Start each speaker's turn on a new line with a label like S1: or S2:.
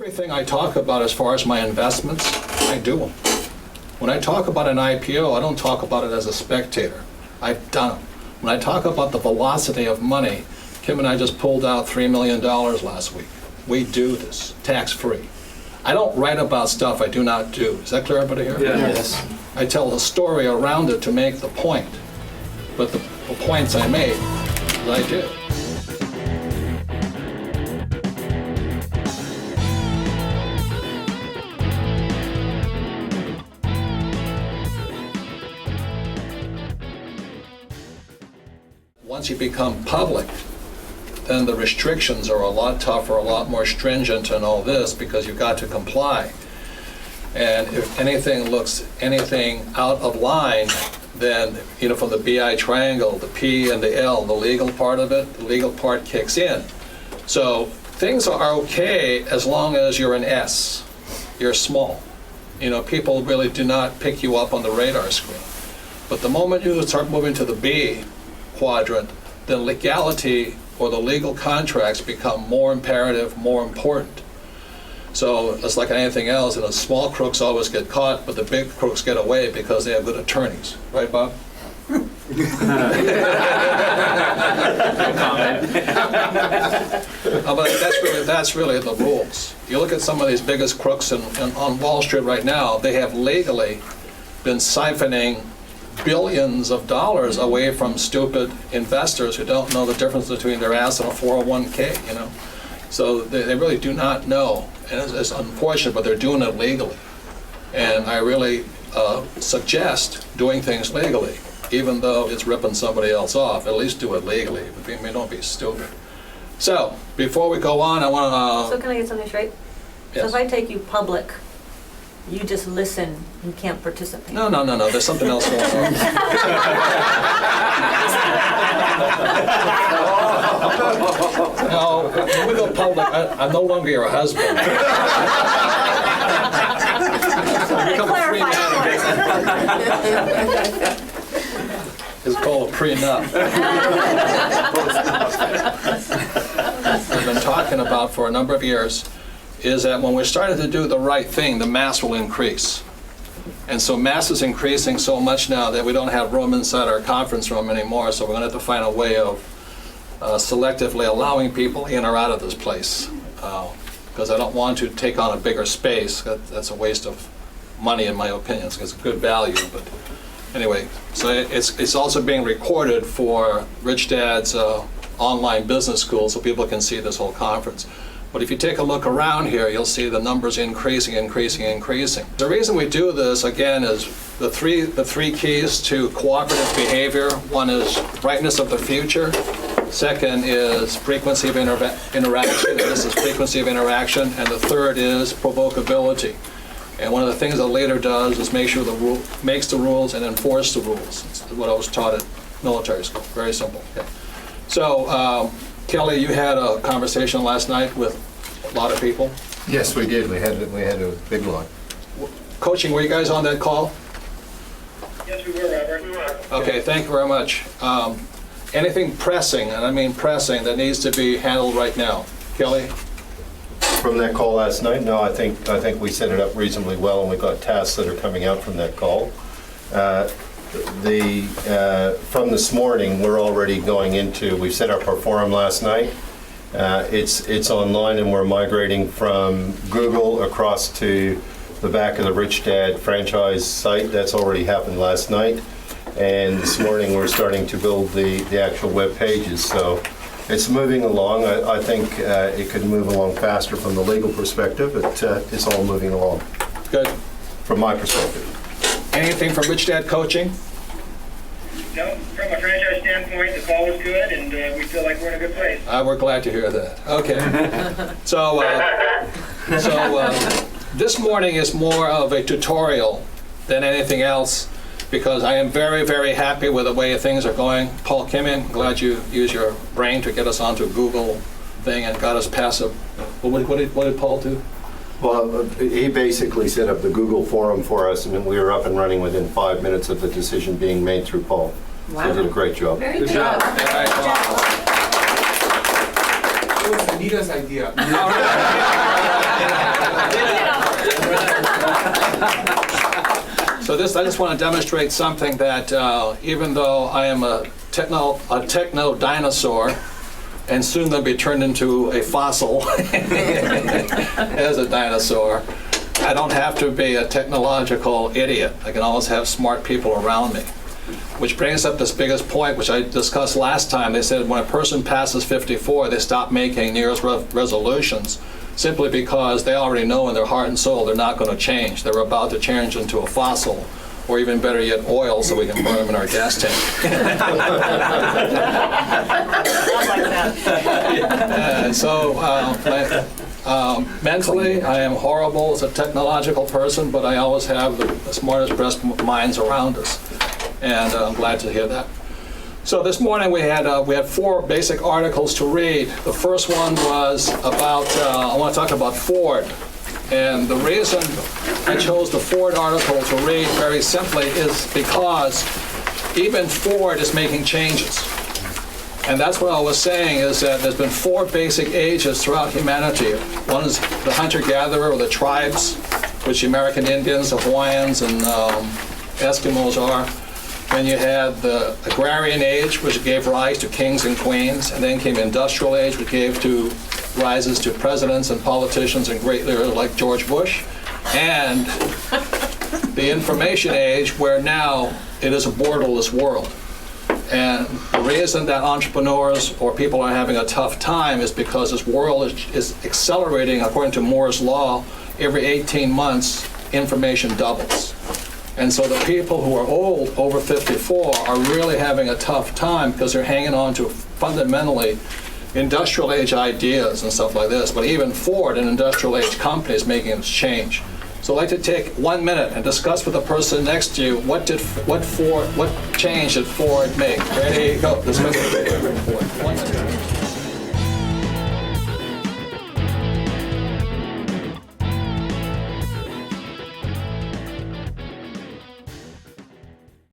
S1: Everything I talk about as far as my investments, I do them. When I talk about an IPO, I don't talk about it as a spectator. I've done them. When I talk about the velocity of money, Kim and I just pulled out $3 million last week. We do this, tax-free. I don't write about stuff I do not do. Is that clear, everybody here?
S2: Yes.
S1: I tell a story around it to make the point. But the points I made, I do. Once you become public, then the restrictions are a lot tougher, a lot more stringent and all this because you've got to comply. And if anything looks anything out of line, then, you know, from the BI triangle, the P and the L, the legal part of it, the legal part kicks in. So things are okay as long as you're an S, you're small. You know, people really do not pick you up on the radar screen. But the moment you start moving to the B quadrant, the legality or the legal contracts become more imperative, more important. So it's like anything else, and the small crooks always get caught, but the big crooks get away because they have good attorneys. Right, Bob?
S2: No comment.
S1: But that's really the rules. You look at some of these biggest crooks on Wall Street right now, they have legally been siphoning billions of dollars away from stupid investors who don't know the difference between their ass and a 401k, you know. So they really do not know, and it's unfortunate, but they're doing it legally. And I really suggest doing things legally, even though it's ripping somebody else off. At least do it legally. I mean, don't be stupid. So before we go on, I want to.
S3: So can I get something straight?
S1: Yes.
S3: So if I take you public, you just listen, you can't participate.
S1: No. There's something else going on. No, when we go public, I'm no longer your husband. Become a free man again. It's called a prenup. We've been talking about for a number of years is that when we're starting to do the right thing, the mass will increase. And so mass is increasing so much now that we don't have room inside our conference room anymore, so we're going to have to find a way of selectively allowing people in or out of this place. Because I don't want to take on a bigger space. That's a waste of money in my opinion. It's a good value, but anyway. So it's also being recorded for Rich Dad's online business school so people can see this whole conference. But if you take a look around here, you'll see the numbers increasing. The reason we do this, again, is the three keys to cooperative behavior. One is brightness of the future. Second is frequency of interaction, and this is frequency of interaction. And the third is provocability. And one of the things a leader does is make sure makes the rules and enforce the rules. It's what I was taught at military school. Very simple. Okay. So, Kelly, you had a conversation last night with a lot of people.
S4: Yes, we did. We had a big one.
S1: Coaching, were you guys on that call?
S5: Yes, we were, Robert. We were.
S1: Okay, thank you very much. Anything pressing, and I mean pressing, that needs to be handled right now? Kelly?
S4: From that call last night, no, I think we set it up reasonably well, and we got tasks that are coming out from that call. From this morning, we're already going into, we set up our forum last night. It's online, and we're migrating from Google across to the back of the Rich Dad franchise site. That's already happened last night. And this morning, we're starting to build the actual web pages. So it's moving along. I think it could move along faster from the legal perspective, but it's all moving along.
S1: Good.
S4: From my perspective.
S1: Anything from Rich Dad Coaching?
S5: No, from a franchise standpoint, the call was good, and we feel like we're in a good place.
S1: We're glad to hear that. Okay. So this morning is more of a tutorial than anything else, because I am very, very happy with the way things are going. Paul Kimmin, glad you used your brain to get us onto Google thing and got us past it. What did Paul do?
S4: Well, he basically set up the Google forum for us, and we were up and running within 5 minutes of the decision being made through Paul.
S3: Wow.
S4: So he did a great job.
S3: Very
S1: Good job. Yeah,
S2: It was Anita's idea.
S1: So this, I just want to demonstrate something that even though I am a techno dinosaur, and soon they'll be turned into a fossil as a dinosaur, I don't have to be a technological idiot. I can always have smart people around me. Which brings up this biggest point, which I discussed last time. They said when a person passes 54, they stop making New Year's resolutions simply because they already know in their heart and soul they're not going to change. They're about to change into a fossil, or even better yet, oil, so we can burn them in our gas tank. And so mentally, I am horrible as a technological person, but I always have the smartest, best minds around us. And I'm glad to hear that. So this morning we had 4 basic articles to read. The first one was about, I want to talk about Ford. And the reason I chose the Ford article to read very simply is because even Ford is making changes. And that's what I was saying, is that there's been 4 basic ages throughout humanity. One is the hunter-gatherer, or the tribes, which the American Indians, the Hawaiians, and Eskimos are. Then you had the agrarian age, which gave rise to kings and queens, and then came industrial age, which gave rises to presidents and politicians and great leaders like George Bush, and the information age, where now it is a borderless world. And the reason that entrepreneurs or people are having a tough time is because this world is accelerating. According to Moore's law, every 18 months, information doubles. And so the people who are old, over 54, are really having a tough time because they're hanging on to fundamentally industrial age ideas and stuff like this. But even Ford, an industrial age company, is making this change. So I'd like to take 1 minute and discuss with the person next to you what change did Ford make. Ready, go. This way.